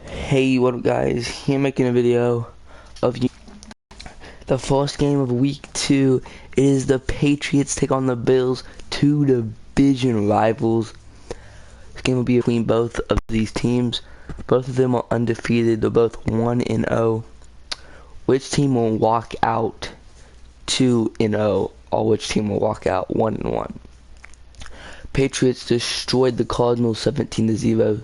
Hey, what up guys? Here making a video of the first game of week 2 is the Patriots take on the Bills, two division rivals. This game will be between both of these teams. Both of them are undefeated. They're both 1-0. Which team will walk out 2-0 or which team will walk out 1-1? Patriots destroyed the Cardinals 17-0.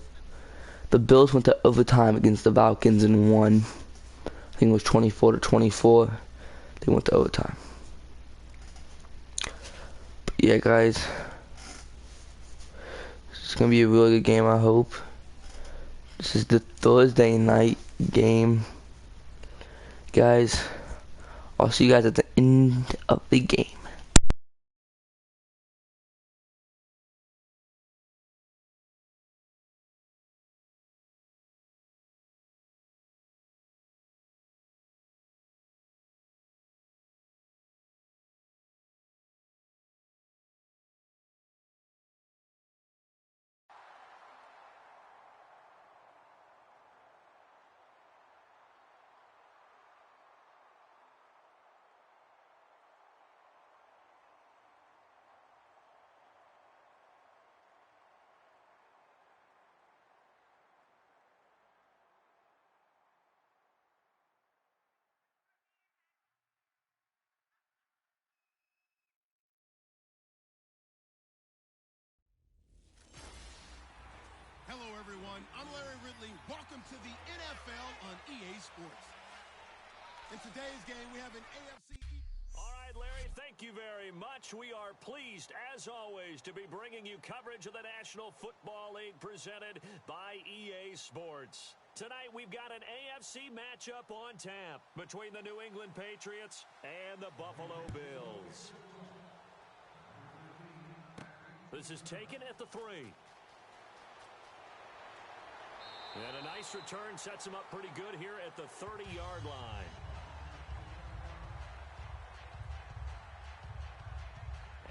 The Bills went to overtime against the Falcons and won. I think it was 24-24. They went to overtime. But yeah, guys, it's gonna be a really good game. I hope. This is the Thursday night game, guys. I'll see you guys at the end of the game. Hello, everyone. I'm Larry Ridley. Welcome to the NFL on EA Sports. In today's game, we have an AFC East. All right, Larry, thank you very much. We are pleased, as always, to be bringing you coverage of the National Football League presented by EA Sports. Tonight, we've got an AFC matchup on tap between the New England Patriots and the Buffalo Bills. This is taken at the 3. And a nice return sets him up pretty good here at the 30-yard line.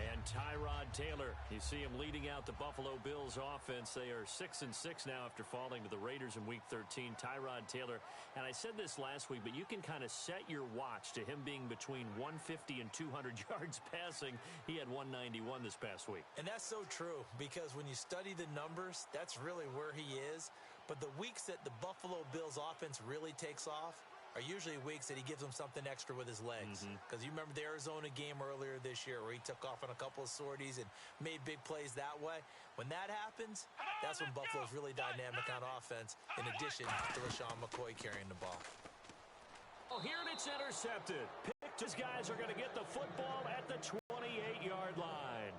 And Tyrod Taylor, you see him leading out the Buffalo Bills offense. They are 6-6 now after falling to the Raiders in Week 13. Tyrod Taylor, and I said this last week, but you can kind of set your watch to him being between 150 and 200 yards passing. He had 191 this past week. And that's so true, because when you study the numbers, that's really where he is. But the weeks that the Buffalo Bills offense really takes off are usually weeks that he gives them something extra with his legs. Because you remember the Arizona game earlier this year where he took off on a couple of sorties and made big plays that way. When that happens, that's when Buffalo's really dynamic on offense, in addition to LaShawn McCoy carrying the ball. Oh, here it's intercepted. His guys are going to get the football at the 28-yard line.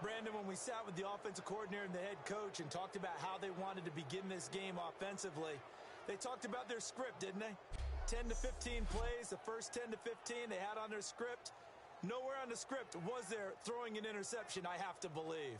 Brandon, when we sat with the offensive coordinator and the head coach and talked about how they wanted to begin this game offensively, they talked about their script, didn't they? 10 to 15 plays, the first 10 to 15 they had on their script. Nowhere on the script was there throwing an interception, I have to believe.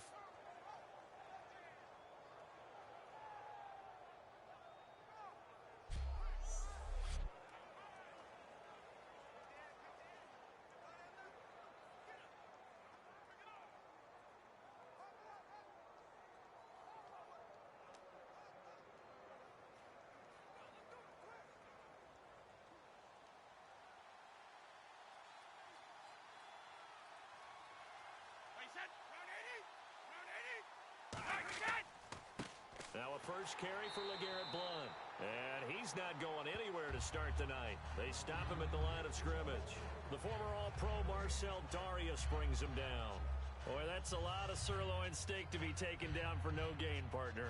Now a first carry for LeGarrette Blount. And he's not going anywhere to start the night. They stop him at the line of scrimmage. The former All-Pro Marcel Darius brings him down. Boy, that's a lot of sirloin steak to be taken down for no gain, partner.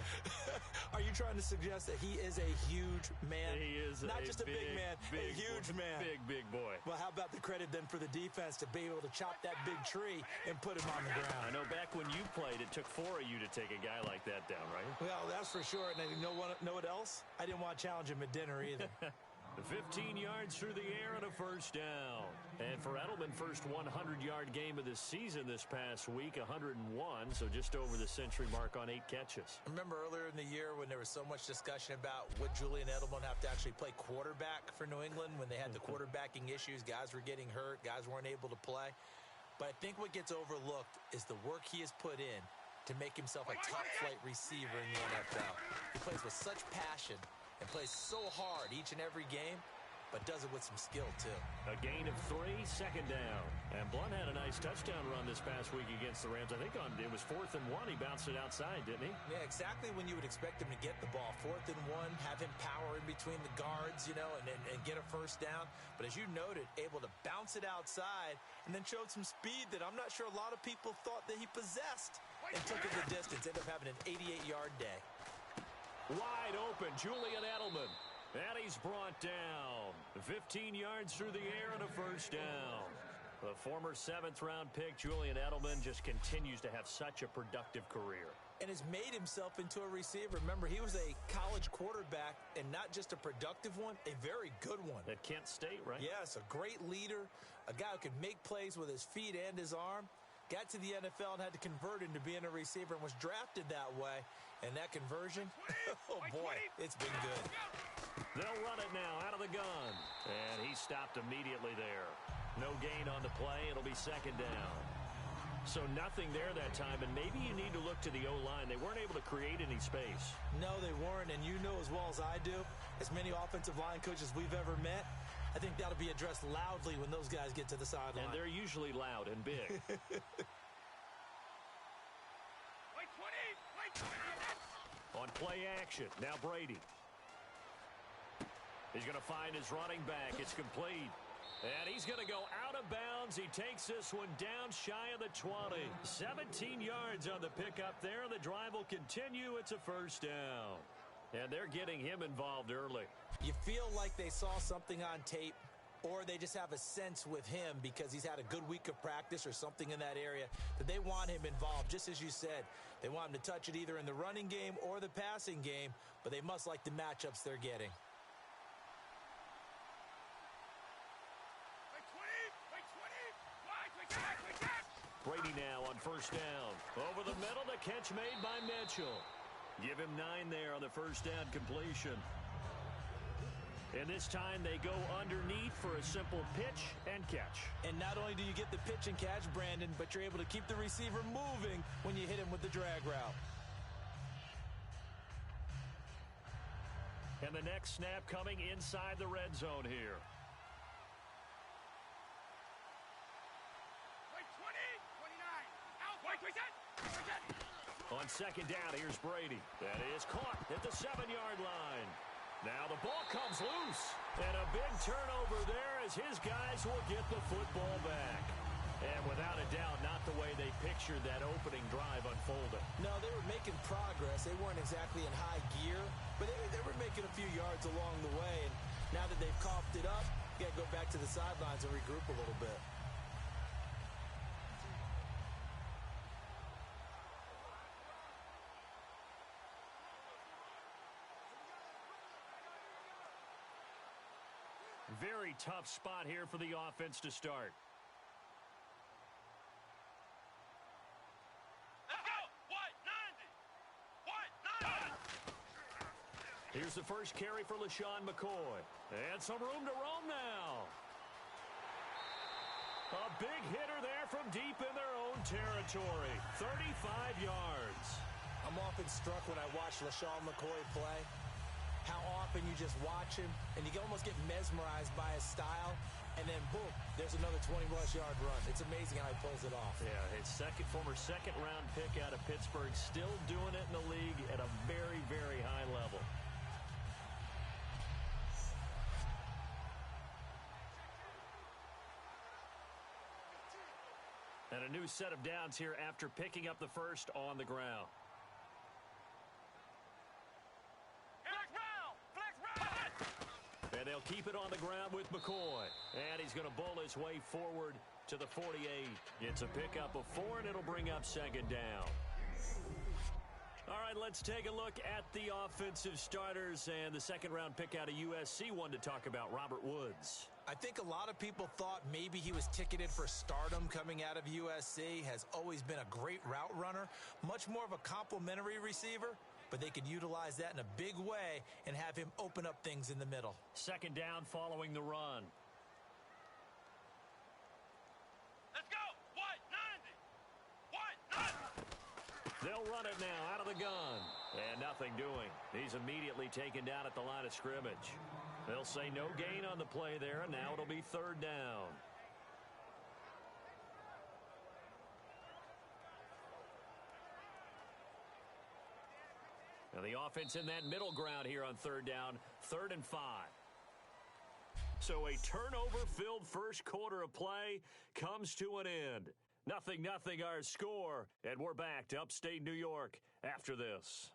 Are you trying to suggest that he is a huge man? He is not just a big man, a huge man. Big boy. Well, how about the credit then for the defense to be able to chop that big tree and put him on the ground? I know back when you played, it took 4 of you to take a guy like that down, right? Well, that's for sure. And you know what else? I didn't want to challenge him at dinner either. 15 yards through the air and a first down. And for Edelman, first 100-yard game of the season this past week, 101, so just over the century mark on 8 catches. Remember earlier in the year when there was so much discussion about would Julian Edelman have to actually play quarterback for New England when they had the quarterbacking issues, guys were getting hurt, guys weren't able to play. But I think what gets overlooked is the work he has put in to make himself a top-flight receiver in the NFL. He plays with such passion and plays so hard each and every game, but does it with some skill, too. A gain of 3, second down. And Blunt had a nice touchdown run this past week against the Rams. I think it was 4th and 1. He bounced it outside, didn't he? Yeah, exactly when you would expect him to get the ball. 4th and 1, have him power in between the guards, and get a first down. But as you noted, able to bounce it outside and then showed some speed that I'm not sure a lot of people thought that he possessed and took it the distance. Ended up having an 88-yard day. Wide open, Julian Edelman. And he's brought down 15 yards through the air and a first down. The former 7th-round pick, Julian Edelman, just continues to have such a productive career. And has made himself into a receiver. Remember, he was a college quarterback, and not just a productive one, a very good one. At Kent State, right? Yes, a great leader, a guy who could make plays with his feet and his arm. Got to the NFL and had to convert into being a receiver and was drafted that way. And that conversion, oh boy, it's been good. They'll run it now out of the gun. And he stopped immediately there. No gain on the play. It'll be second down. So nothing there that time, and maybe you need to look to the O-line. They weren't able to create any space. No, they weren't, and you know as well as I do, as many offensive line coaches we've ever met, I think that'll be addressed loudly when those guys get to the sideline. And they're usually loud and big. On play action, now Brady. He's going to find his running back. It's complete. And he's going to go out of bounds. He takes this one down shy of the 20. 17 yards on the pickup there. The drive will continue. It's a first down. And they're getting him involved early. You feel like they saw something on tape, or they just have a sense with him because he's had a good week of practice or something in that area that they want him involved. Just as you said, they want him to touch it either in the running game or the passing game, but they must like the matchups they're getting. Brady now on first down. Over the middle, the catch made by Mitchell. Give him 9 there on the first down completion. And this time they go underneath for a simple pitch and catch. And not only do you get the pitch and catch, Brandon, but you're able to keep the receiver moving when you hit him with the drag route. And the next snap coming inside the red zone here. On second down, here's Brady. That is caught at the 7-yard line. Now the ball comes loose. And a big turnover there as his guys will get the football back. And without a doubt, not the way they pictured that opening drive unfolding. No, they were making progress. They weren't exactly in high gear, but they were making a few yards along the way. And now that they've coughed it up, you got to go back to the sidelines and regroup a little bit. Very tough spot here for the offense to start. Here's the first carry for LaShawn McCoy. And some room to roam now. A big hitter there from deep in their own territory. 35 yards. I'm often struck when I watch LaShawn McCoy play. How often you just watch him, and you can almost get mesmerized by his style, and then, boom, there's another 20-plus yard run. It's amazing how he pulls it off. Yeah, his former second-round pick out of Pittsburgh, still doing it in the league at a very, very high level. And a new set of downs here after picking up the first on the ground. And they'll keep it on the ground with McCoy. And he's going to bowl his way forward to the 48. It's a pickup of 4, and it'll bring up second down. All right, let's take a look at the offensive starters and the second-round pick out of USC. One to talk about, Robert Woods. I think a lot of people thought maybe he was ticketed for stardom coming out of USC. Has always been a great route runner. Much more of a complimentary receiver. But they could utilize that in a big way and have him open up things in the middle. Second down following the run. Let's go. What? 90. What? 90. They'll run it now out of the gun. And nothing doing. He's immediately taken down at the line of scrimmage. They'll say no gain on the play there, and now it'll be third down. And the offense in that middle ground here on third down, 3rd and 5. So a turnover-filled first quarter of play comes to an end. 0-0 our score, and we're back to upstate New York after this.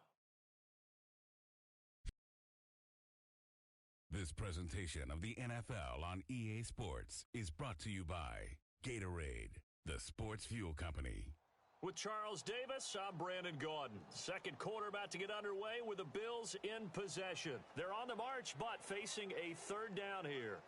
This presentation of the NFL on EA Sports is brought to you by Gatorade, the sports fuel company. With Charles Davis, I'm Brandon Gaudin. Second quarter about to get underway with the Bills in possession. They're on the march, but facing a third down here.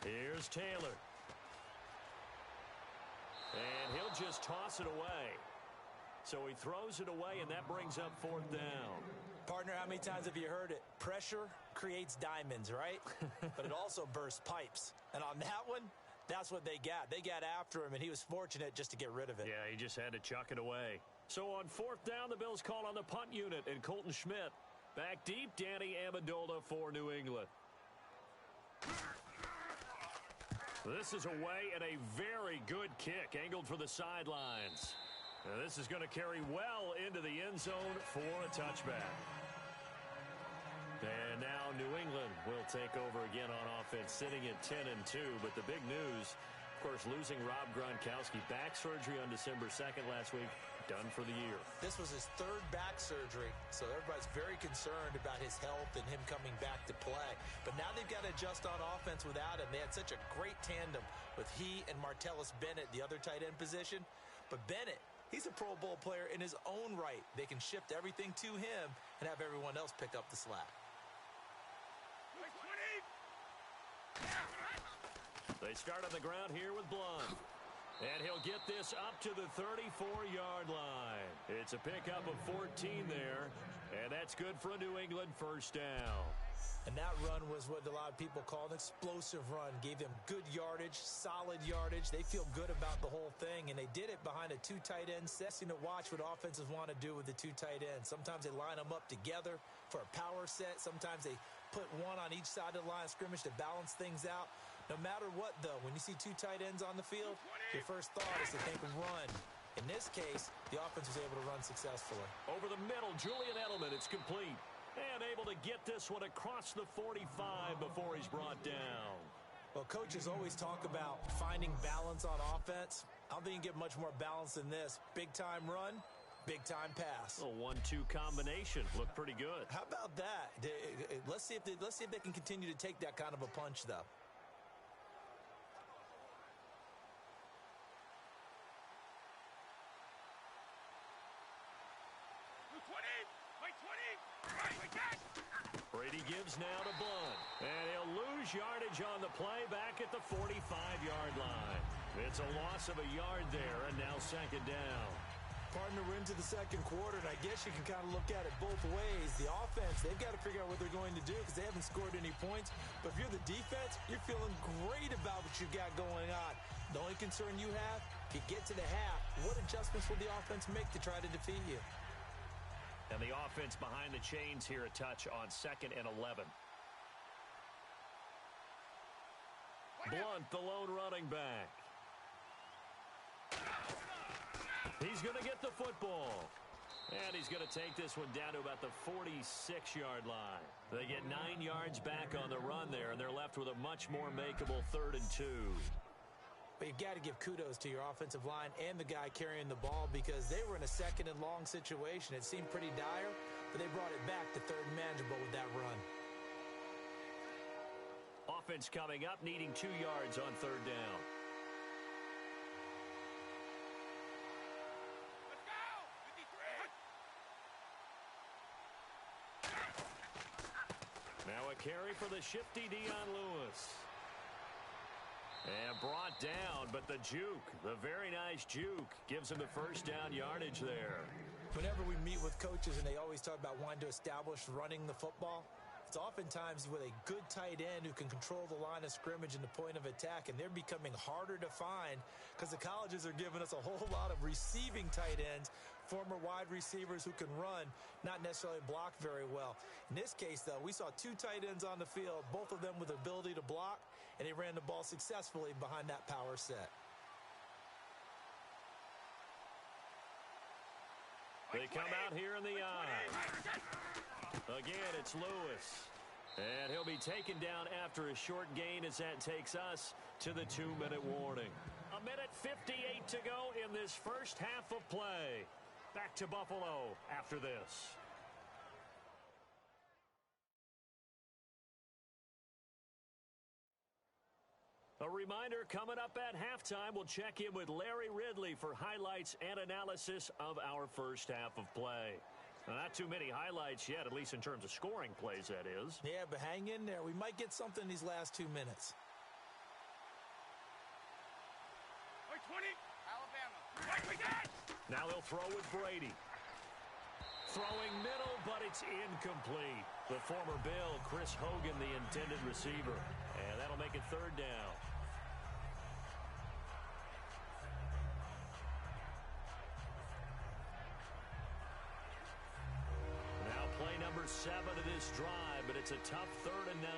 Here's Taylor. And he'll just toss it away. So he throws it away, and that brings up 4th down. Partner, how many times have you heard it? Pressure creates diamonds, right? But it also bursts pipes. And on that one, that's what they got. They got after him, and he was fortunate just to get rid of it. Yeah, he just had to chuck it away. So on 4th down, the Bills call on the punt unit, and Colton Schmidt. Back deep, Danny Amendola for New England. This is away and a very good kick angled for the sidelines. Now this is going to carry well into the end zone for a touchback. And now New England will take over again on offense, sitting at 10-2. But the big news, of course, losing Rob Gronkowski. Back surgery on December 2nd last week. Done for the year. This was his 3rd back surgery, so everybody's very concerned about his health and him coming back to play. But now they've got to adjust on offense without him. They had such a great tandem with he and Martellus Bennett, the other tight end position. But Bennett, he's a Pro Bowl player in his own right. They can shift everything to him and have everyone else pick up the slack. They start on the ground here with Blunt. And he'll get this up to the 34-yard line. It's a pickup of 14 there, and that's good for a New England first down. And that run was what a lot of people call an explosive run. Gave them good yardage, solid yardage. They feel good about the whole thing, and they did it behind a 2 tight end set. To watch what offenses want to do with the 2 tight ends. Sometimes they line them up together for a power set. Sometimes they put one on each side of the line of scrimmage to balance things out. No matter what, though, when you see 2 tight ends on the field, your first thought is to think run. In this case, the offense was able to run successfully. Over the middle, Julian Edelman, it's complete. And able to get this one across the 45 before he's brought down. Well, coaches always talk about finding balance on offense. I don't think you can get much more balance than this. Big-time run, big-time pass. A 1-2 combination. Looked pretty good. How about that? Let's see if they can continue to take that kind of a punch, though. Brady gives now to Blunt. And he'll lose yardage on the play back at the 45-yard line. It's a loss of a yard there, and now 2nd down. Partner, we're into the second quarter, and I guess you can kind of look at it both ways. The offense, they've got to figure out what they're going to do because they haven't scored any points. But if you're the defense, you're feeling great about what you got going on. The only concern you have, if you get to the half, what adjustments will the offense make to try to defeat you? And the offense behind the chains here, a touch on 2nd and 11. Blunt, the lone running back. He's going to get the football. And he's going to take this one down to about the 46-yard line. They get 9 yards back on the run there, and they're left with a much more makeable 3rd and 2. But you've got to give kudos to your offensive line and the guy carrying the ball because they were in a 2nd and long situation. It seemed pretty dire, but they brought it back to 3rd and manageable with that run. Offense coming up, needing 2 yards on 3rd down. Let's go! 53! Now a carry for the shifty Dion Lewis. And brought down, but the juke, the very nice juke, gives him the first down yardage there. Whenever we meet with coaches and they always talk about wanting to establish running the football, it's oftentimes with a good tight end who can control the line of scrimmage and the point of attack, and they're becoming harder to find because the colleges are giving us a whole lot of receiving tight ends, former wide receivers who can run, not necessarily block very well. In this case, though, we saw two tight ends on the field, both of them with the ability to block, and they ran the ball successfully behind that power set. They come out here in the eye. Again, it's Lewis. And he'll be taken down after a short gain as that takes us to the 2-minute warning. 1:58 to go in this first half of play. Back to Buffalo after this. A reminder, coming up at halftime, we'll check in with Larry Ridley for highlights and analysis of our first half of play. Now, not too many highlights yet, at least in terms of scoring plays, that is. Yeah, but hang in there. We might get something these last 2 minutes. 20, Alabama. Now they'll throw with Brady. Throwing middle, but it's incomplete. The former Bill, Chris Hogan, the intended receiver. And that'll make it third down. Now play number 7 of this drive, but it's a tough 3rd and 9.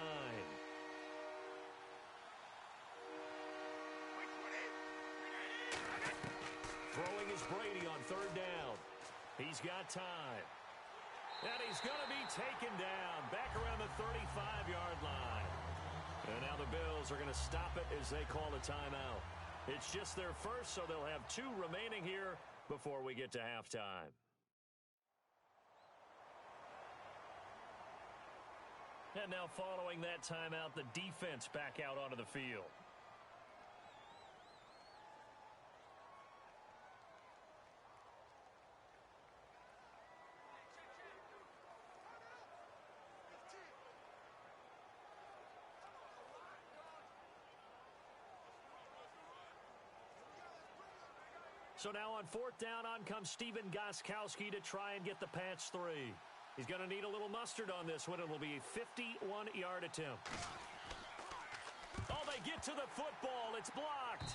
Throwing is Brady on 3rd down. He's got time. And he's going to be taken down back around the 35-yard line. And now the Bills are going to stop it as they call a timeout. It's just their first, so they'll have 2 remaining here before we get to halftime. And now following that timeout, the defense back out onto the field. So now on 4th down, on comes Stephen Gostkowski to try and get the Pats 3. He's going to need a little mustard on this one. It'll be a 51-yard attempt. Oh, they get to the football. It's blocked.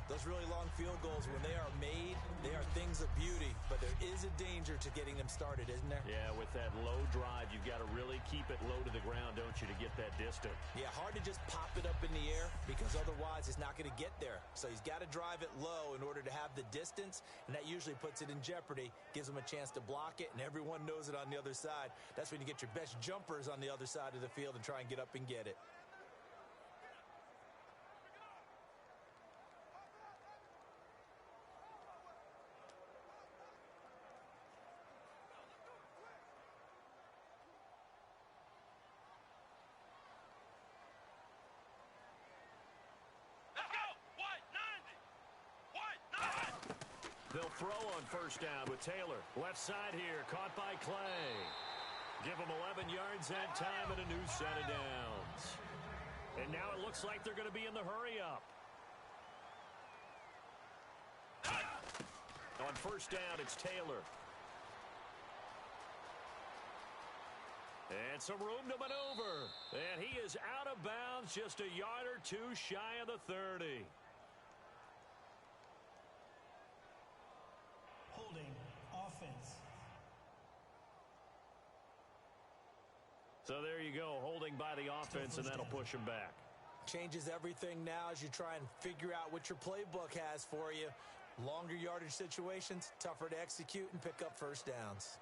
Those really long field goals, when they are made, they are things of beauty. But there is a danger to getting them started, isn't there? Yeah, with that low drive, you've got to really keep it low to the ground, don't you, to get that distance. Yeah, hard to just pop it up in the air because otherwise it's not going to get there. So he's got to drive it low in order to have the distance, and that usually puts it in jeopardy, gives him a chance to block it, and everyone knows it on the other side. That's when you get your best jumpers on the other side of the field and try and get up and get it. They'll throw on 1st down with Taylor. Left side here, caught by Clay. Give him 11 yards that time and a new set of downs. And now it looks like they're going to be in the hurry-up. On 1st down, it's Taylor. And some room to maneuver. And he is out of bounds, just a yard or 2 shy of the 30. Holding offense. So there you go, holding by the offense, and that'll push him back. Changes everything now as you try and figure out what your playbook has for you. Longer yardage situations, tougher to execute and pick up 1st downs.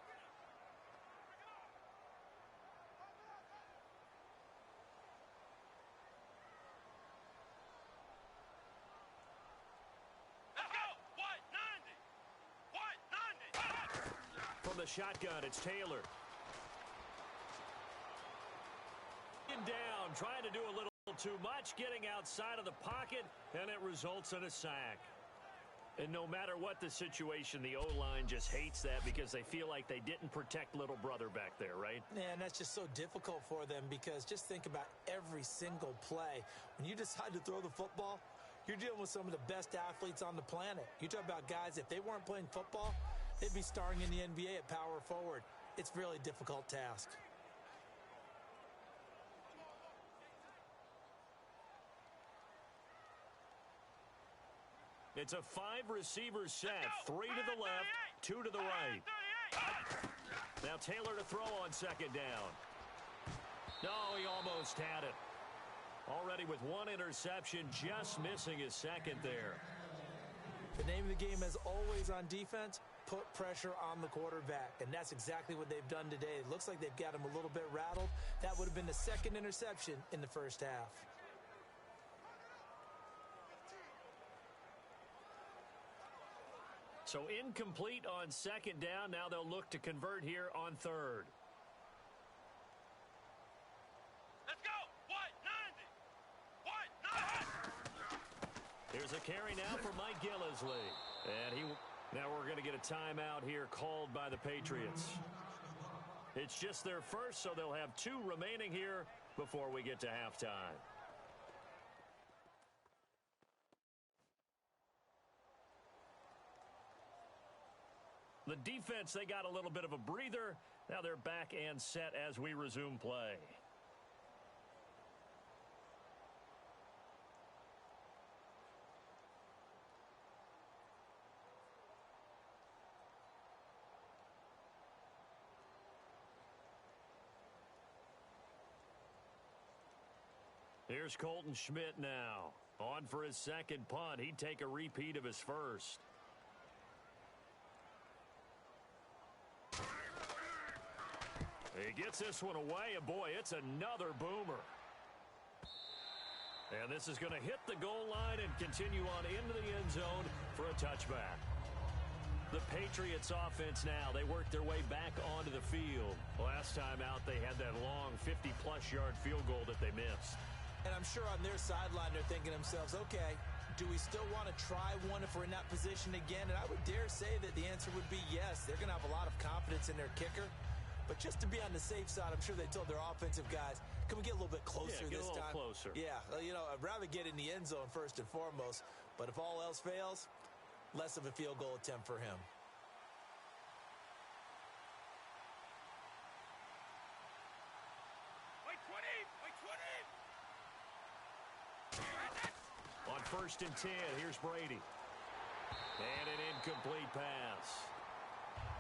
From the shotgun, it's Taylor. Down, trying to do a little too much, getting outside of the pocket, and it results in a sack. And no matter what the situation, the O-line just hates that because they feel like they didn't protect little brother back there, right? Yeah, and that's just so difficult for them because just think about every single play. When you decide to throw the football, you're dealing with some of the best athletes on the planet. You talk about guys, if they weren't playing football, they'd be starring in the NBA at power forward. It's a really difficult task. It's a 5-receiver set. 3 to the left, 2 to the right. Now Taylor to throw on second down. No, he almost had it. Already with 1 interception, just missing his second there. The name of the game, as always on defense, put pressure on the quarterback. And that's exactly what they've done today. It looks like they've got him a little bit rattled. That would have been the second interception in the first half. So incomplete on second down. Now they'll look to convert here on third. Let's go. 190. Here's a carry now for Mike Gillisley. And now we're going to get a timeout here called by the Patriots. It's just their first, so they'll have 2 remaining here before we get to halftime. The defense, they got a little bit of a breather. Now they're back and set as we resume play. Here's Colton Schmidt now. On for his second punt. He'd take a repeat of his first. He gets this one away, and boy, it's another boomer. And this is going to hit the goal line and continue on into the end zone for a touchback. The Patriots offense now, they work their way back onto the field. Last time out, they had that long 50-plus yard field goal that they missed. And I'm sure on their sideline, they're thinking to themselves, okay, do we still want to try one if we're in that position again? And I would dare say that the answer would be yes. They're going to have a lot of confidence in their kicker. But just to be on the safe side, I'm sure they told their offensive guys, can we get a little bit closer this time? Closer. Yeah, you know, I'd rather get in the end zone first and foremost. But if all else fails, less of a field goal attempt for him. Wait 20. On 1st and 10, here's Brady. And an incomplete pass.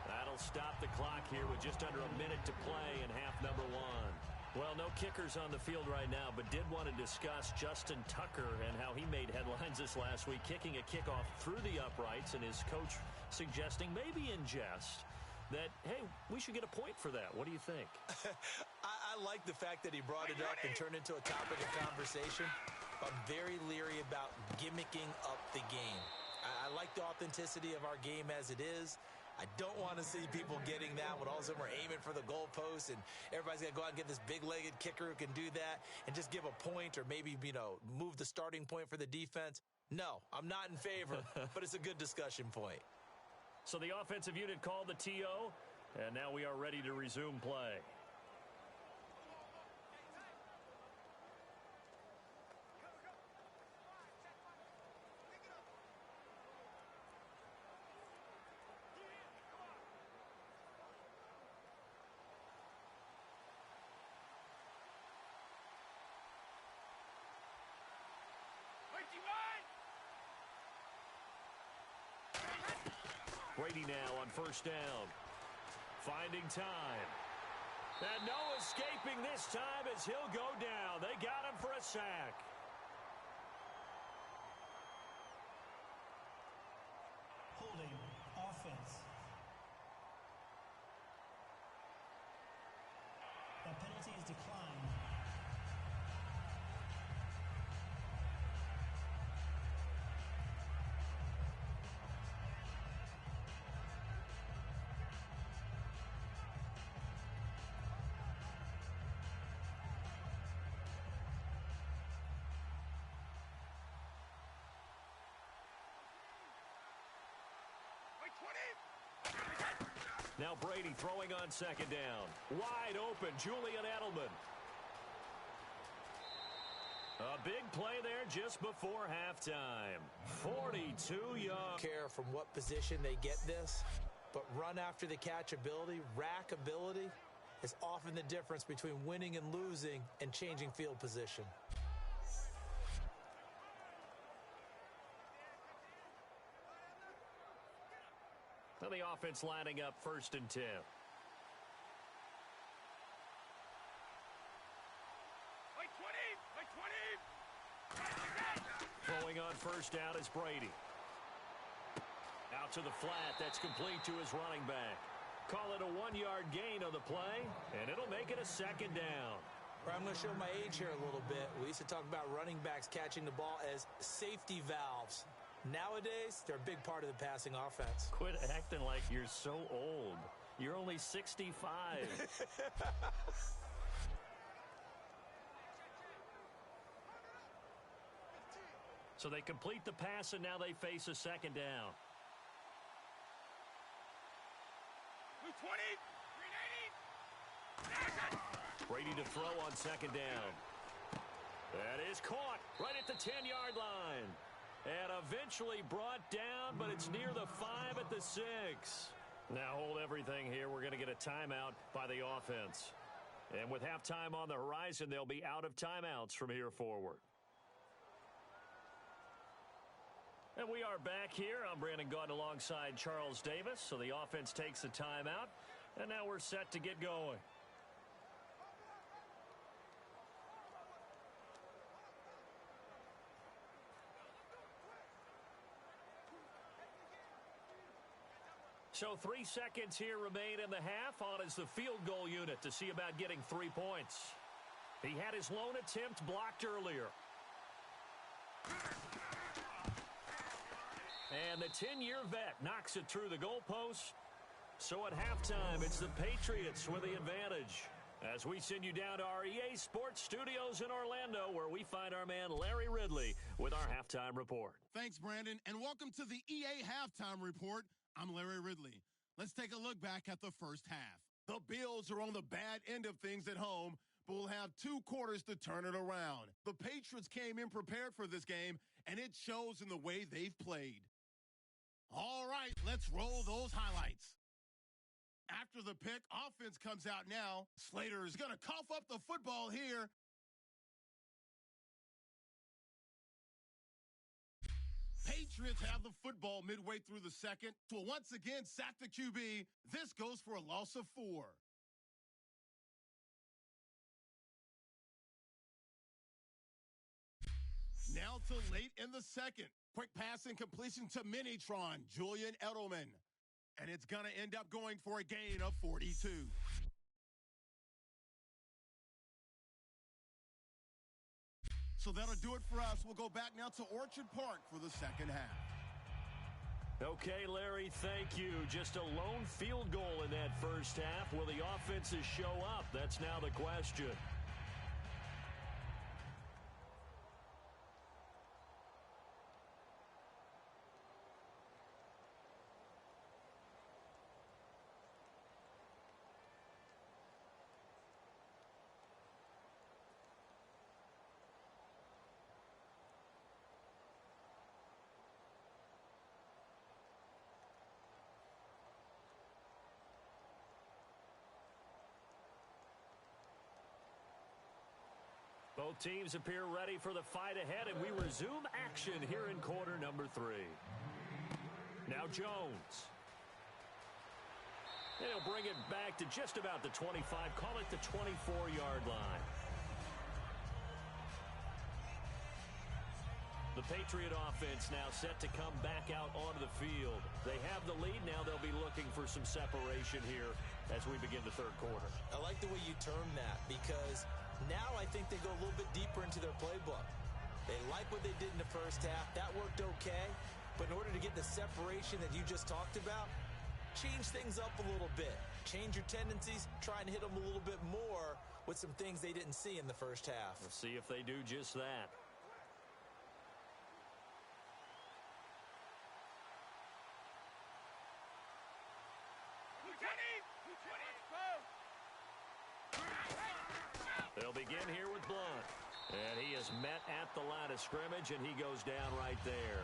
That'll stop the clock here with just under a minute to play in half number 1. Well, no kickers on the field right now, but did want to discuss Justin Tucker and how he made headlines this last week, kicking a kickoff through the uprights, and his coach suggesting, maybe in jest, that, hey, we should get a point for that. What do you think? I like the fact that he brought it up and turned into a topic of conversation. I'm very leery about gimmicking up the game. I like the authenticity of our game as it is. I don't want to see people getting that when all of a sudden we're aiming for the goalpost and everybody's got to go out and get this big-legged kicker who can do that and just give a point or maybe, you know, move the starting point for the defense. No, I'm not in favor, but it's a good discussion point. So the offensive unit called the TO, and now we are ready to resume play. Brady now on 1st down. Finding time. And no escaping this time as he'll go down. They got him for a sack. Holding offense. That penalty is declined. Now Brady throwing on second down. Wide open, Julian Edelman. A big play there just before halftime. 42 yards. Care from what position they get this, but run after the catch ability, rack ability is often the difference between winning and losing and changing field position. So the offense lining up 1st and 10. Throwing on 1st down is Brady. Out to the flat. That's complete to his running back. Call it a 1-yard gain on the play, and it'll make it a 2nd down. I'm going to show my age here a little bit. We used to talk about running backs catching the ball as safety valves. Nowadays, they're a big part of the passing offense. Quit acting like you're so old. You're only 65. So they complete the pass, and now they face a 2nd down. Brady to throw on 2nd down. That is caught right at the 10-yard line. And eventually brought down, but it's near the 5 at the 6. Now hold everything here. We're going to get a timeout by the offense. And with halftime on the horizon, they'll be out of timeouts from here forward. And we are back here. I'm Brandon Gaunt alongside Charles Davis. So the offense takes the timeout, and now we're set to get going. So 3 seconds here remain in the half. On is the field goal unit to see about getting 3 points. He had his lone attempt blocked earlier. And the 10-year vet knocks it through the goalpost. So at halftime, it's the Patriots with the advantage. As we send you down to our EA Sports Studios in Orlando, where we find our man Larry Ridley with our halftime report. Thanks, Brandon, and welcome to the EA Halftime Report. I'm Larry Ridley. Let's take a look back at the first half. The Bills are on the bad end of things at home, but will have 2 quarters to turn it around. The Patriots came in prepared for this game, and it shows in the way they've played. All right, let's roll those highlights. After the pick, offense comes out now. Slater is going to cough up the football here. Patriots have the football midway through the second. To once again sack the QB. This goes for a loss of 4. Now to late in the second. Quick pass and completion to Minitron, Julian Edelman. And it's going to end up going for a gain of 42. So that'll do it for us. We'll go back now to Orchard Park for the second half. Okay, Larry, thank you. Just a lone field goal in that first half. Will the offenses show up? That's now the question. Both teams appear ready for the fight ahead, and we resume action here in quarter number 3. Now Jones. And he'll bring it back to just about the 25, call it the 24-yard line. The Patriot offense now set to come back out onto the field. They have the lead. Now they'll be looking for some separation here as we begin the third quarter. I like the way you term that, because now I think they go a little bit deeper into their playbook. They like what they did in the first half. That worked okay. But in order to get the separation that you just talked about, change things up a little bit. Change your tendencies. Try and hit them a little bit more with some things they didn't see in the first half. We'll see if they do just that. They'll begin here with Blunt. And he is met at the line of scrimmage, and he goes down right there.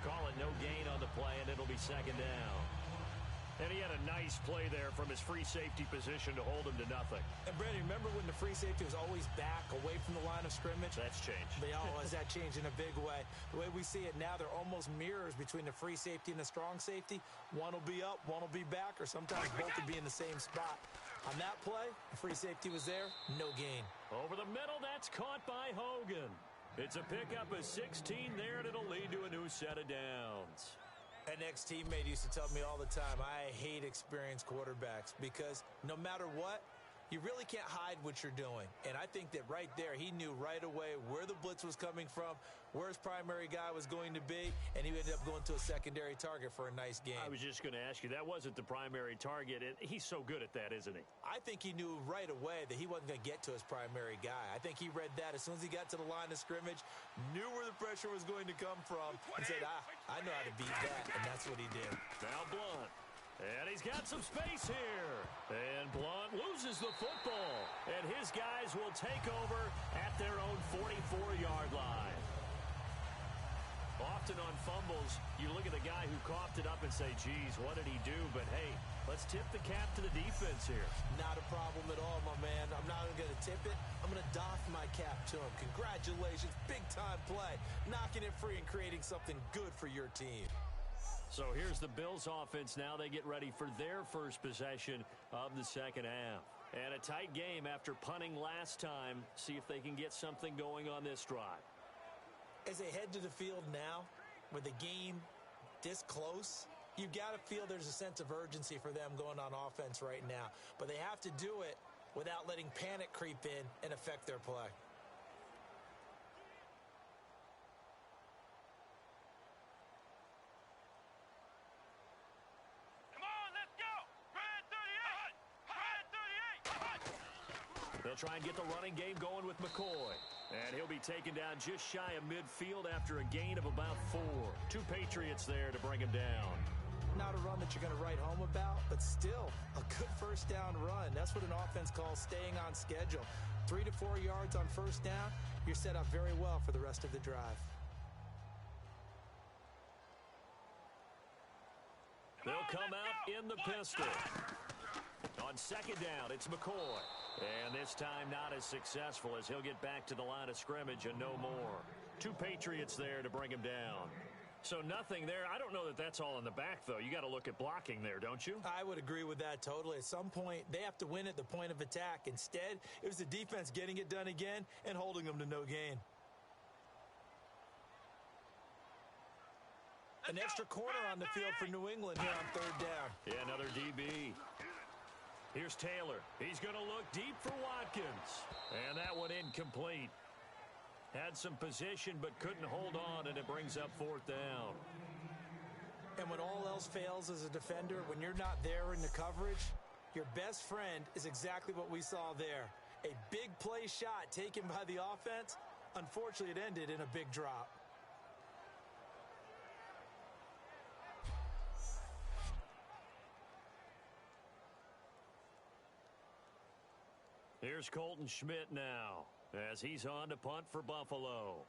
Call it no gain on the play, and it'll be second down. And he had a nice play there from his free safety position to hold him to nothing. And, Brandon, remember when the free safety was always back away from the line of scrimmage? That's changed. They always that changed in a big way. The way we see it now, they're almost mirrors between the free safety and the strong safety. One will be up, one will be back, or sometimes both will be in the same spot. On that play, the free safety was there, no gain. Over the middle, that's caught by Hogan. It's a pickup of 16 there, and it'll lead to a new set of downs. An ex-teammate used to tell me all the time, I hate experienced quarterbacks because no matter what, you really can't hide what you're doing. And I think that right there, he knew right away where the blitz was coming from, where his primary guy was going to be, and he ended up going to a secondary target for a nice game. I was just going to ask you, that wasn't the primary target. He's so good at that, isn't he? I think he knew right away that he wasn't going to get to his primary guy. I think he read that as soon as he got to the line of scrimmage, knew where the pressure was going to come from, and said, I know how to beat that, and that's what he did. Now Blunt. And he's got some space here. And Blunt loses the football. And his guys will take over at their own 44-yard line. Often on fumbles, you look at the guy who coughed it up and say, geez, what did he do? But, hey, let's tip the cap to the defense here. Not a problem at all, my man. I'm not even going to tip it. I'm going to doff my cap to him. Congratulations. Big-time play. Knocking it free and creating something good for your team. So here's the Bills offense now. They get ready for their first possession of the second half. And a tight game after punting last time. See if they can get something going on this drive. As they head to the field now, with the game this close, you've got to feel there's a sense of urgency for them going on offense right now. But they have to do it without letting panic creep in and affect their play. They'll try and get the running game going with McCoy. And he'll be taken down just shy of midfield after a gain of about 4. 2 Patriots there to bring him down. Not a run that you're going to write home about, but still a good first down run. That's what an offense calls staying on schedule. 3 to 4 yards on first down, you're set up very well for the rest of the drive. They'll come out in the pistol. On second down, it's McCoy. And this time not as successful as he'll get back to the line of scrimmage and no more. 2 Patriots there to bring him down. So nothing there. I don't know that that's all in the back, though. You got to look at blocking there, don't you? I would agree with that totally. At some point, they have to win at the point of attack. Instead, it was the defense getting it done again and holding them to no gain. An extra corner on the field for New England here on third down. Yeah, another DB. Here's Taylor. He's going to look deep for Watkins. And that one incomplete. Had some position but couldn't hold on, and it brings up 4th down. And when all else fails as a defender, when you're not there in the coverage, your best friend is exactly what we saw there. A big play shot taken by the offense. Unfortunately, it ended in a big drop. Here's Colton Schmidt now as he's on to punt for Buffalo.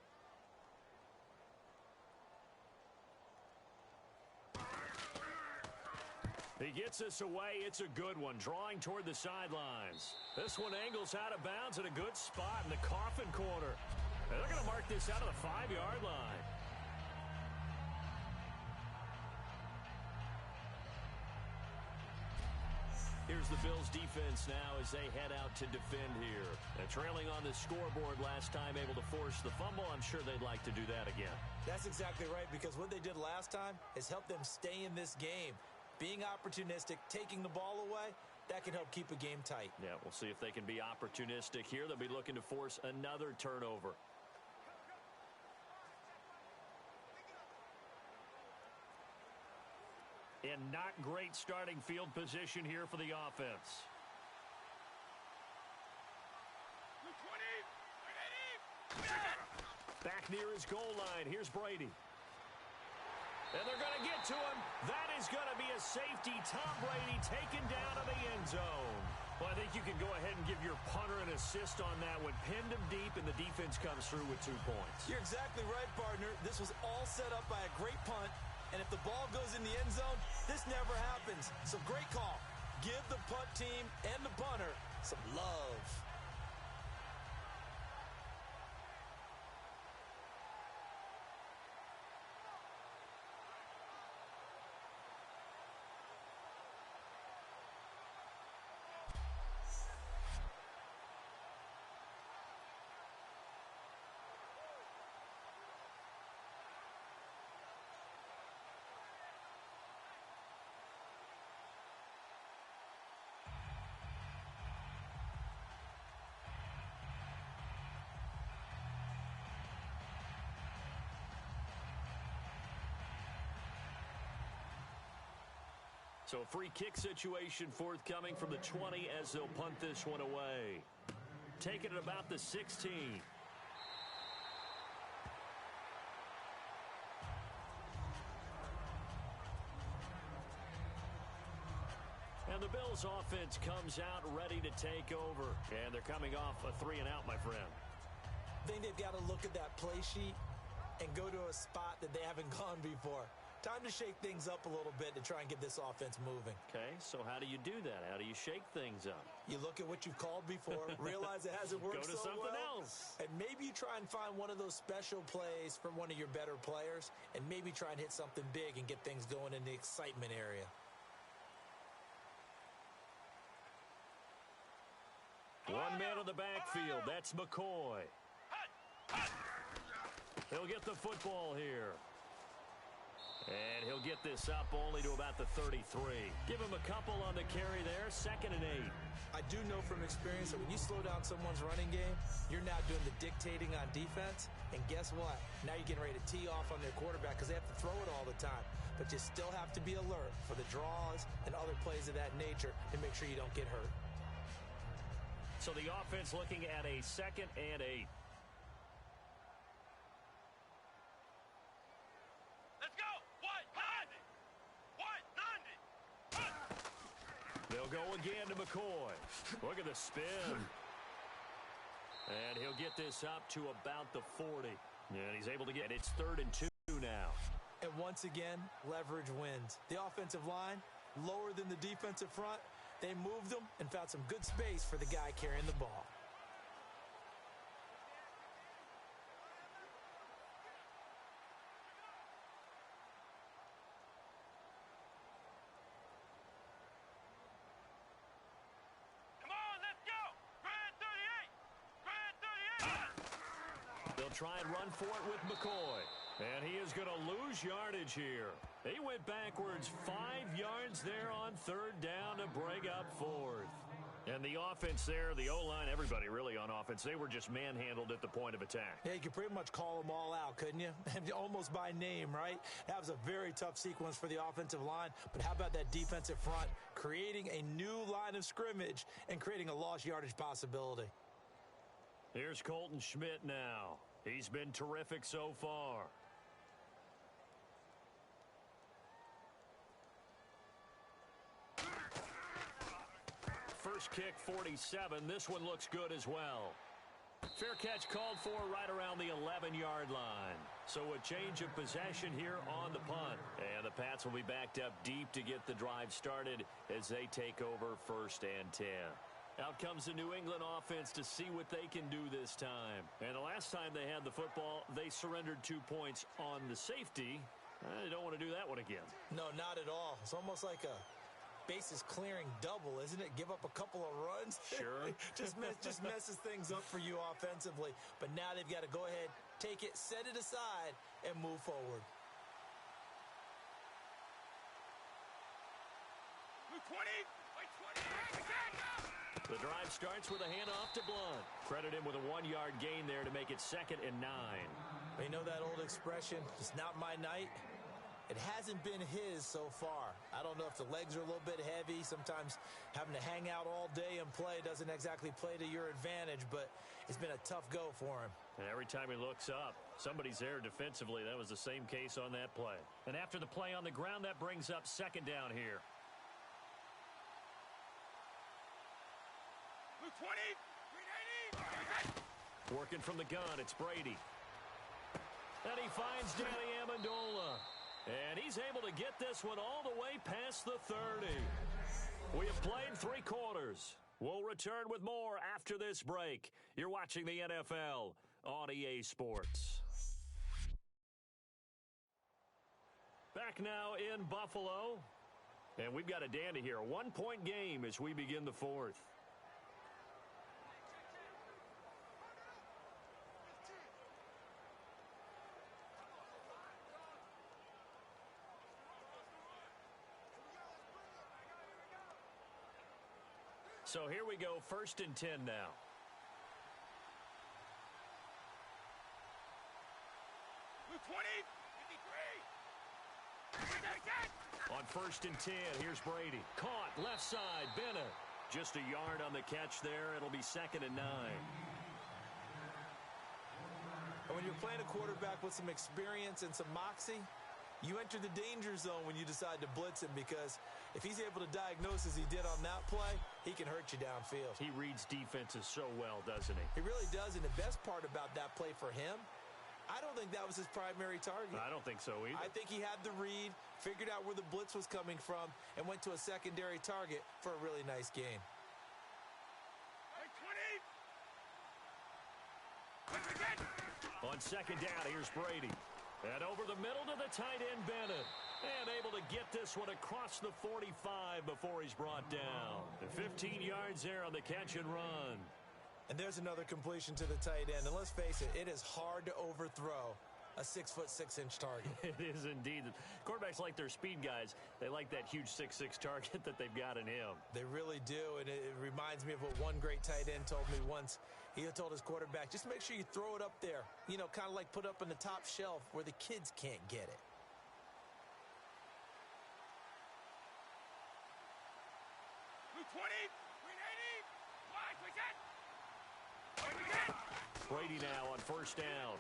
He gets this away. It's a good one, drawing toward the sidelines. This one angles out of bounds at a good spot in the coffin corner. And they're going to mark this out of the 5-yard line. Here's the Bills defense now as they head out to defend here. Trailing on the scoreboard last time, able to force the fumble. I'm sure they'd like to do that again. That's exactly right, because what they did last time is help them stay in this game. Being opportunistic, taking the ball away, that can help keep a game tight. Yeah, we'll see if they can be opportunistic here. They'll be looking to force another turnover. And not great starting field position here for the offense. Back near his goal line. Here's Brady. And they're going to get to him. That is going to be a safety. Tom Brady taken down to the end zone. Well, I think you can go ahead and give your punter an assist on that one. Pinned him deep, and the defense comes through with 2 points. You're exactly right, partner. This was all set up by a great punt, and if the ball goes in the end zone, this never happens. So great call. Give the punt team and the punter some love. So a free kick situation forthcoming from the 20 as they'll punt this one away. Taking it about the 16. And the Bills offense comes out ready to take over. And they're coming off a 3-and-out, my friend. I think they've got to look at that play sheet and go to a spot that they haven't gone before. Time to shake things up a little bit to try and get this offense moving. Okay, so how do you do that? How do you shake things up? You look at what you've called before, realize it hasn't worked Go to so something well, else. and maybe you try and find one of those special plays from one of your better players, and maybe try and hit something big and get things going in the excitement area. One man on the backfield. That's McCoy. He'll get the football here. And he'll get this up only to about the 33. Give him a couple on the carry there. 2nd and 8. I do know from experience that when you slow down someone's running game, you're now doing the dictating on defense. And guess what? Now you're getting ready to tee off on their quarterback because they have to throw it all the time. But you still have to be alert for the draws and other plays of that nature to make sure you don't get hurt. So the offense looking at a 2nd and 8. Let's go. 190. They'll go again to McCoy. Look at the spin. And he'll get this up to about the 40. And he's able to get it. It's 3rd and 2 now. And once again, leverage wins. The offensive line, lower than the defensive front. They moved them and found some good space for the guy carrying the ball. Come on, let's go. Grand 38. Grand 38. They'll try and run for it with McCoy. And he is going to lose yardage here. He went backwards 5 yards there on 3rd down to break up 4th. And the offense there, the O-line, everybody really on offense, they were just manhandled at the point of attack. Yeah, you could pretty much call them all out, couldn't you? Almost by name, right? That was a very tough sequence for the offensive line. But how about that defensive front creating a new line of scrimmage and creating a lost yardage possibility? Here's Colton Schmidt now. He's been terrific so far. First kick, 47. This one looks good as well. Fair catch called for right around the 11-yard line. So a change of possession here on the punt. And the Pats will be backed up deep to get the drive started as they take over 1st and 10. Out comes the New England offense to see what they can do this time. And the last time they had the football, they surrendered 2 points on the safety. They don't want to do that one again. No, not at all. It's almost like a bases clearing double, isn't it? Give up a couple of runs. Sure. just messes things up for you offensively. But now they've got to go ahead, take it, set it aside, and move forward. 20. The drive starts with a handoff to Blunt. Credit him with a 1-yard gain there to make it 2nd and 9. You know that old expression, it's not my night? It hasn't been his so far. I don't know if the legs are a little bit heavy. Sometimes having to hang out all day and play doesn't exactly play to your advantage, but it's been a tough go for him. And every time he looks up, somebody's there defensively. That was the same case on that play. And after the play on the ground, that brings up 2nd down here. Working from the gun, it's Brady. And he finds Danny Amendola. And he's able to get this one all the way past the 30. We have played 3 quarters. We'll return with more after this break. You're watching the NFL on EA Sports. Back now in Buffalo. And we've got a dandy here. A 1-point game as we begin the 4th. So here we go, 1st and 10 now. On 1st and 10, here's Brady. Caught, left side, Bennett. Just a yard on the catch there. It'll be 2nd and 9. And when you're playing a quarterback with some experience and some moxie, you enter the danger zone when you decide to blitz him, because if he's able to diagnose as he did on that play, he can hurt you downfield. He reads defenses so well, doesn't he? He really does, and the best part about that play for him, I don't think that was his primary target. I don't think so either. I think he had the read, figured out where the blitz was coming from, and went to a secondary target for a really nice game. On 2nd down, here's Brady. And over the middle to the tight end, Bennett. And able to get this one across the 45 before he's brought down. 15 yards there on the catch and run. And there's another completion to the tight end. And let's face it, it is hard to overthrow a 6'6" target. It is indeed. Quarterbacks like their speed guys. They like that huge 6'6" target that they've got in him. They really do, and it reminds me of what one great tight end told me once. He told his quarterback, just make sure you throw it up there. You know, kind of like put up on the top shelf where the kids can't get it. Brady now on 1st down.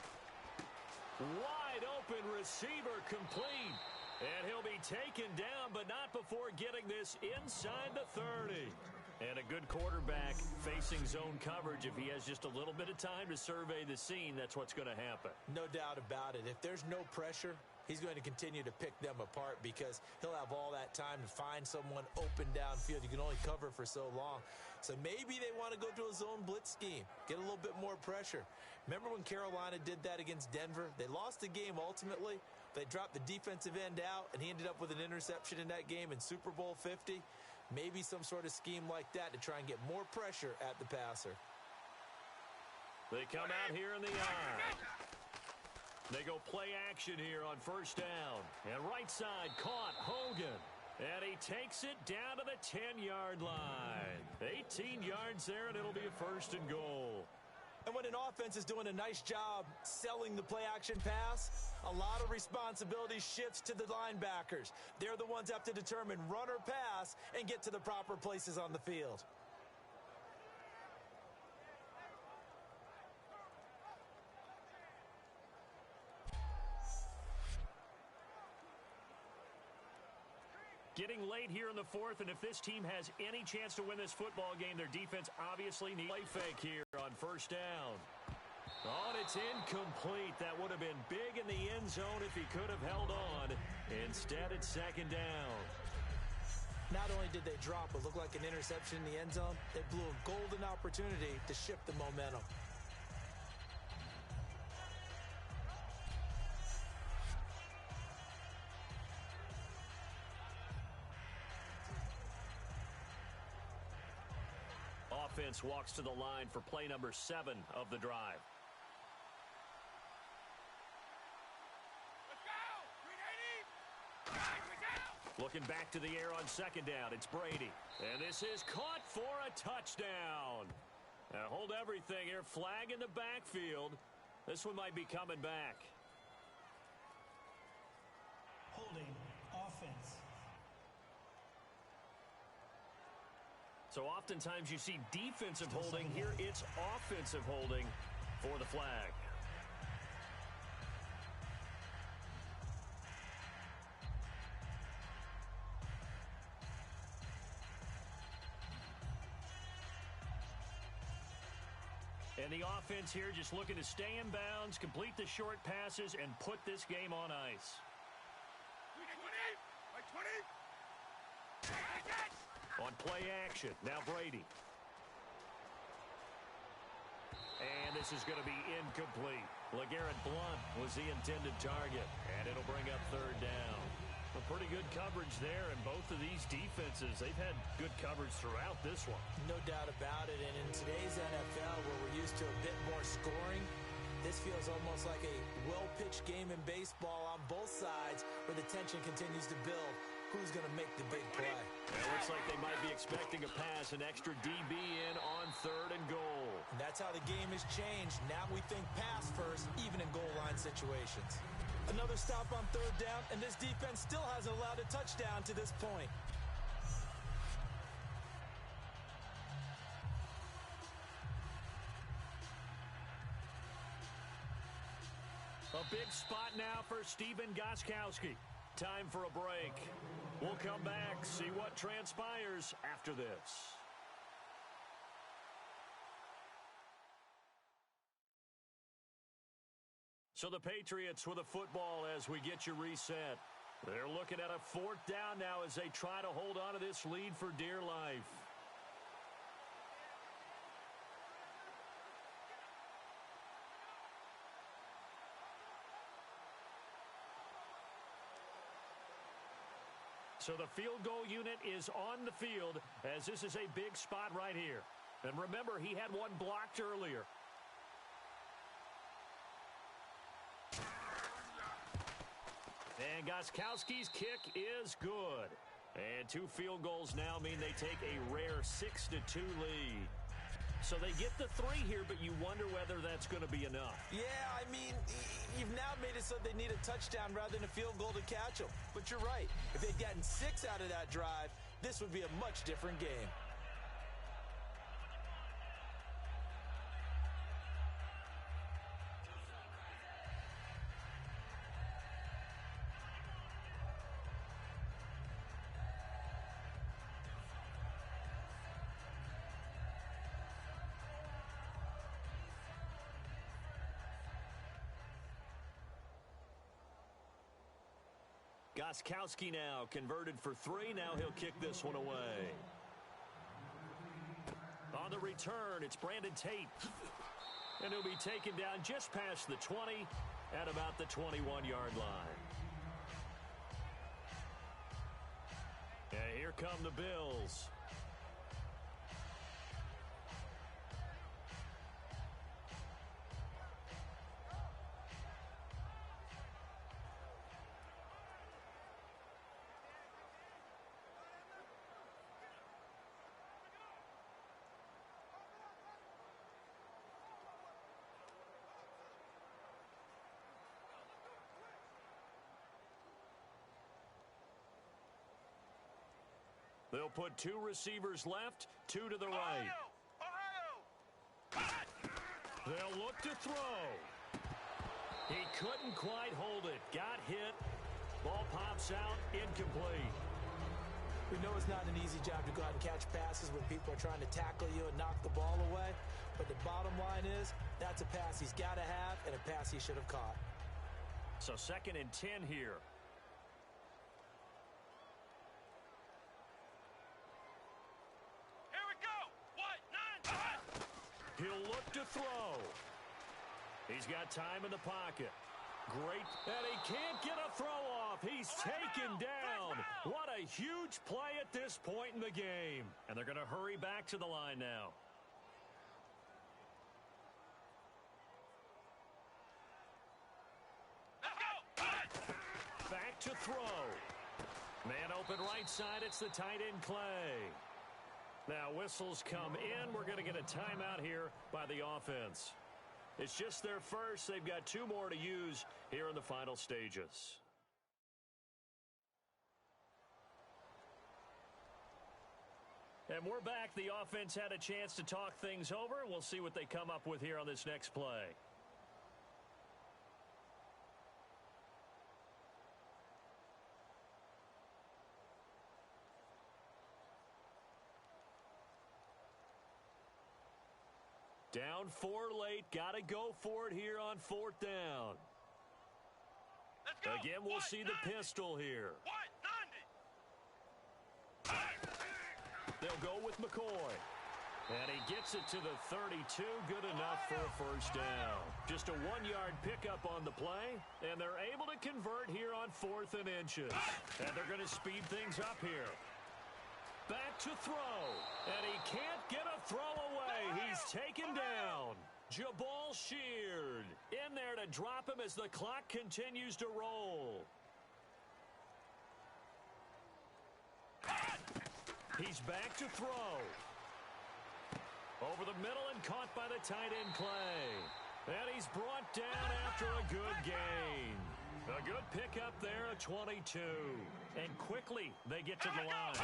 Wide open receiver complete. And he'll be taken down, but not before getting this inside the 30. And a good quarterback facing zone coverage. If he has just a little bit of time to survey the scene, that's what's going to happen. No doubt about it. If there's no pressure, he's going to continue to pick them apart, because he'll have all that time to find someone open downfield. You can only cover for so long. So maybe they want to go to a zone blitz scheme, get a little bit more pressure. Remember when Carolina did that against Denver? They lost the game ultimately. They dropped the defensive end out, and he ended up with an interception in that game in Super Bowl 50. Maybe some sort of scheme like that to try and get more pressure at the passer. They come out here in the eye. They go play action here on 1st down. And right side caught, Hogan. And he takes it down to the 10-yard line. 18 yards there, and it'll be a 1st and goal. And when an offense is doing a nice job selling the play-action pass, a lot of responsibility shifts to the linebackers. They're the ones that have to determine run or pass and get to the proper places on the field. Getting late here in the 4th, and if this team has any chance to win this football game, their defense obviously needs play fake here on 1st down. Oh, and it's incomplete. That would have been big in the end zone if he could have held on. Instead, it's 2nd down. Not only did they drop what looked like an interception in the end zone, they blew a golden opportunity to shift the momentum. Offense walks to the line for play number 7 of the drive. Looking back to the air on 2nd down, it's Brady. And this is caught for a touchdown. Now hold everything here. Flag in the backfield. This one might be coming back. Holding offense. So oftentimes you see defensive holding. Here it's offensive holding for the flag. And the offense here just looking to stay in bounds, complete the short passes, and put this game on ice. 20. On play action, now Brady. And this is going to be incomplete. LeGarrette Blount was the intended target, and it'll bring up third down. A pretty good coverage there, and both of these defenses, they've had good coverage throughout this one. No doubt about it, and in today's NFL, where we're used to a bit more scoring, this feels almost like a well-pitched game in baseball on both sides, where the tension continues to build. Who's going to make the big play? It looks like they might be expecting a pass, an extra DB in on third and goal. And that's how the game has changed. Now we think pass first, even in goal line situations. Another stop on third down, and this defense still hasn't allowed a touchdown to this point. A big spot now for Stephen Gostkowski. Time for a break. We'll come back, see what transpires after this. So the Patriots with a football as we get you reset. They're looking at a fourth down now as they try to hold on to this lead for dear life. So the field goal unit is on the field as this is a big spot right here. And remember, he had one blocked earlier. And Gostkowski's kick is good. And 2 field goals now mean they take a rare 6-2 lead. So they get the 3 here, but you wonder whether that's going to be enough. Yeah, I mean, you've now made it so they need a touchdown rather than a field goal to catch them. But you're right. If they'd gotten 6 out of that drive, this would be a much different game. Gostkowski now converted for 3. Now he'll kick this one away. On the return, it's Brandon Tate. And he'll be taken down just past the 20 at about the 21-yard line. And here come the Bills. They'll put 2 receivers left, 2 to the right. They'll look to throw. He couldn't quite hold it. Got hit. Ball pops out. Incomplete. We know it's not an easy job to go out and catch passes when people are trying to tackle you and knock the ball away. But the bottom line is, that's a pass he's got to have and a pass he should have caught. So 2nd and 10 here. He'll look to throw. He's got time in the pocket. Great. And he can't get a throw off. He's taken down. What a huge play at this point in the game. And they're going to hurry back to the line now. Back to throw. Man open right side. It's the tight end Clay. Now whistles come in. We're going to get a timeout here by the offense. It's just their first. They've got 2 more to use here in the final stages. And we're back. The offense had a chance to talk things over. We'll see what they come up with here on this next play. Down 4 late. Got to go for it here on 4th down. Let's go. Again, we'll see the pistol here. They'll go with McCoy. And he gets it to the 32. Good enough for a first down. Just a 1-yard pickup on the play. And they're able to convert here on 4th and inches. And they're going to speed things up here. Back to throw. And he can't get a throw away. He's taken down. Jabal Sheard in there to drop him as the clock continues to roll. He's back to throw. Over the middle and caught by the tight end Clay. And he's brought down after a good gain. A good pickup there at 22. And quickly they get to the line.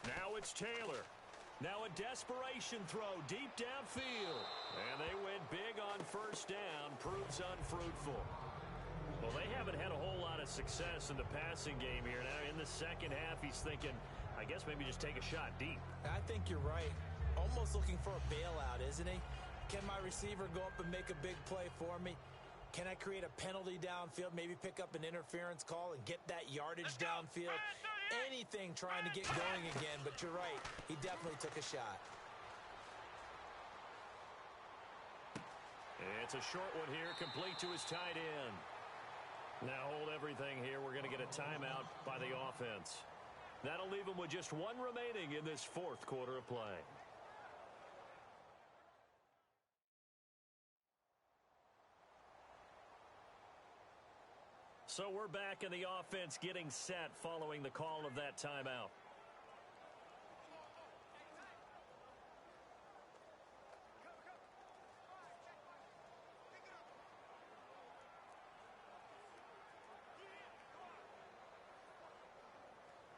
Now it's Taylor. Now a desperation throw deep downfield. And they went big on first down. Proves unfruitful. Well, they haven't had a whole lot of success in the passing game here. Now in the second half, he's thinking, I guess maybe just take a shot deep. I think you're right. Almost looking for a bailout, isn't he? Can my receiver go up and make a big play for me? Can I create a penalty downfield, maybe pick up an interference call and get that yardage downfield? Anything trying to get going again, but you're right. He definitely took a shot. It's a short one here, complete to his tight end. Now hold everything here. We're going to get a timeout by the offense. That'll leave him with just 1 remaining in this 4th quarter of play. So we're back in the offense getting set following the call of that timeout.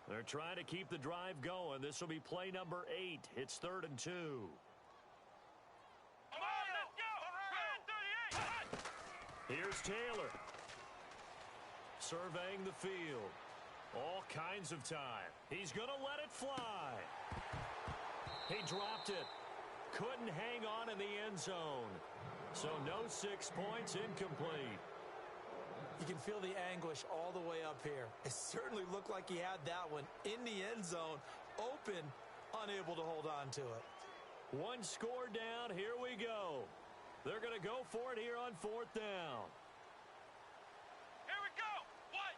They're trying to keep the drive going. This will be play number 8. It's 3rd and 2. Come on, let's go. Red 38. Here's Taylor. Surveying the field. All kinds of time. He's going to let it fly. He dropped it. Couldn't hang on in the end zone. So no 6 points, incomplete. You can feel the anguish all the way up here. It certainly looked like he had that one in the end zone, open, unable to hold on to it. 1 score down. Here we go. They're going to go for it here on 4th down. Here we go. What?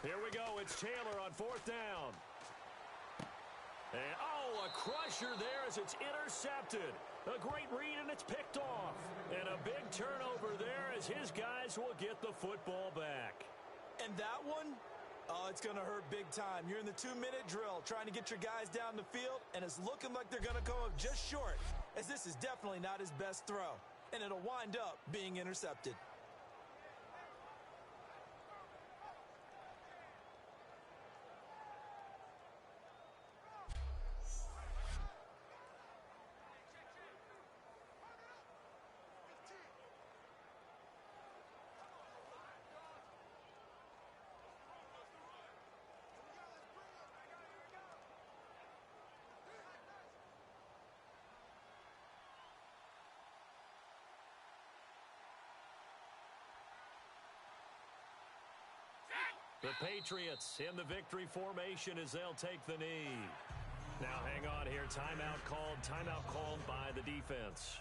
90. Here we go. It's Taylor on 4th down. And, oh, a crusher there as it's intercepted. A great read, and it's picked off. And a big turnover there as his guys will get the football back. And that one, oh, it's going to hurt big time. You're in the 2-minute drill trying to get your guys down the field, and it's looking like they're going to come up just short, as this is definitely not his best throw. And it'll wind up being intercepted. The Patriots in the victory formation as they'll take the knee. Now hang on here. Timeout called by the defense.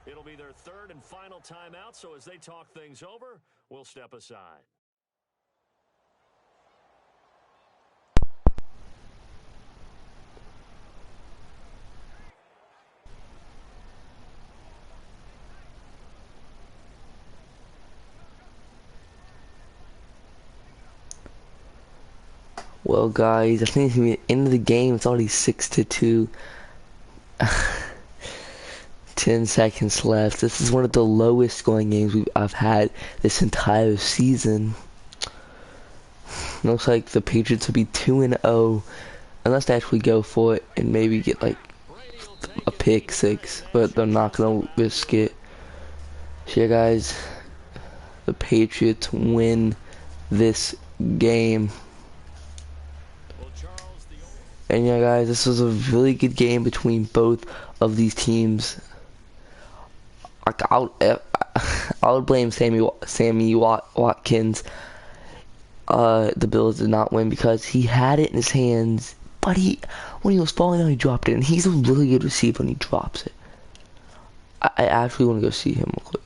It'll be their 3rd and final timeout, so as they talk things over, we'll step aside. Well, guys, I think it's gonna be the end of the game. It's already 6-2. 10 seconds left. This is one of the lowest scoring games I've had this entire season. Looks like the Patriots will be 2-0 unless they actually go for it and maybe get like a pick 6, but they're not gonna risk it. So yeah, guys, the Patriots win this game. And yeah, guys, this was a really good game between both of these teams. Like, I would blame Sammy Watkins. The Bills did not win because he had it in his hands, but when he was falling down, he dropped it, and he's a really good receiver when he drops it. I actually want to go see him real quick.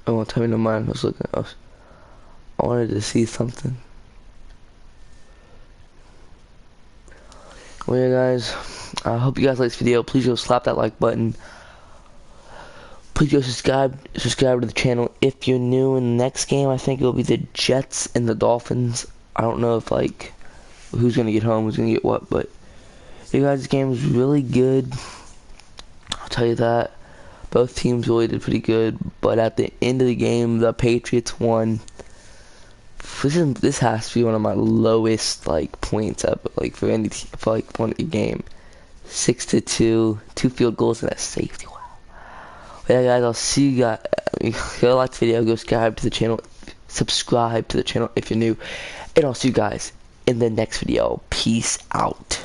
Oh, tell me no mind. I was looking. I wanted to see something. Well, yeah, guys. I hope you guys like this video. Please go slap that like button. Please go subscribe to the channel if you're new. In the next game, I think it'll be the Jets and the Dolphins. I don't know if like who's gonna get home, who's gonna get what, but you guys, this game was really good. I'll tell you that. Both teams really did pretty good, but at the end of the game, the Patriots won. This has to be one of my lowest like points ever, like for one game. 6-2, 2 field goals and a safety. Wow. But yeah, guys, I'll see you guys. If you like the video, go subscribe to the channel if you're new, and I'll see you guys in the next video. Peace out.